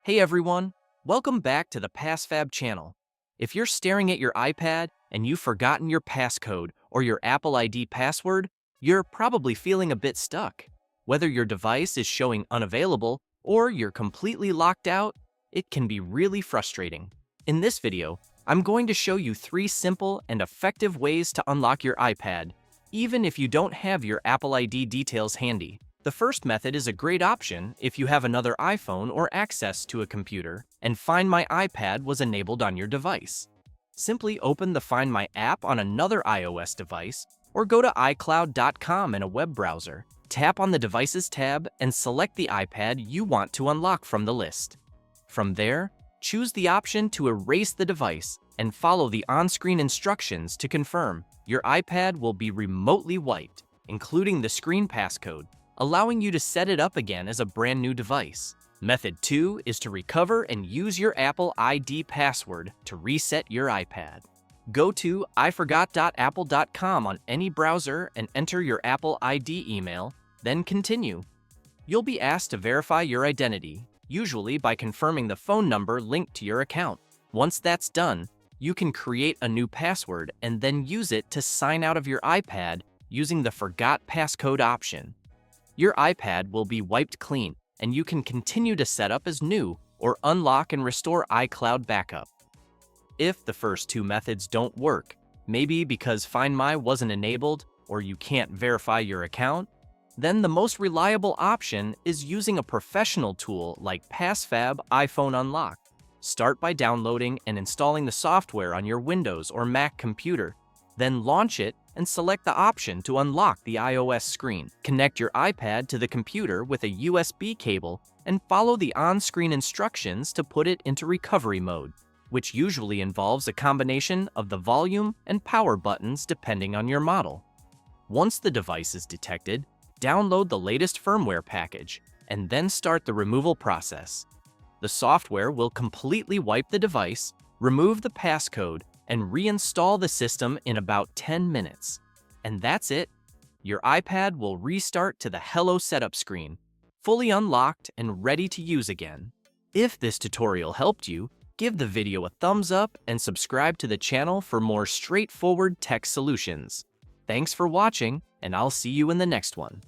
Hey everyone, welcome back to the PassFab channel. If you're staring at your iPad and you've forgotten your passcode or your Apple ID password, you're probably feeling a bit stuck. Whether your device is showing unavailable or you're completely locked out, it can be really frustrating. In this video, I'm going to show you 3 simple and effective ways to unlock your iPad, even if you don't have your Apple ID details handy. The first method is a great option if you have another iPhone or access to a computer and Find My iPad was enabled on your device. Simply open the Find My app on another iOS device or go to iCloud.com in a web browser. Tap on the Devices tab and select the iPad you want to unlock from the list. From there, choose the option to erase the device and follow the on-screen instructions to confirm. Your iPad will be remotely wiped, including the screen passcode, allowing you to set it up again as a brand new device. Method 2 is to recover and use your Apple ID password to reset your iPad. Go to iforgot.apple.com on any browser and enter your Apple ID email, then continue. You'll be asked to verify your identity, usually by confirming the phone number linked to your account. Once that's done, you can create a new password and then use it to sign out of your iPad using the Forgot Passcode option. Your iPad will be wiped clean, and you can continue to set up as new or unlock and restore iCloud backup. If the first 2 methods don't work, maybe because Find My wasn't enabled or you can't verify your account, then the most reliable option is using a professional tool like PassFab iPhone Unlock. Start by downloading and installing the software on your Windows or Mac computer, then launch it and select the option to unlock the iOS screen. Connect your iPad to the computer with a USB cable and follow the on-screen instructions to put it into recovery mode, which usually involves a combination of the volume and power buttons depending on your model. Once the device is detected, download the latest firmware package and then start the removal process. The software will completely wipe the device, remove the passcode, and reinstall the system in about 10 minutes. And that's it. Your iPad will restart to the Hello Setup screen, fully unlocked and ready to use again. If this tutorial helped you, give the video a thumbs up and subscribe to the channel for more straightforward tech solutions. Thanks for watching, and I'll see you in the next one.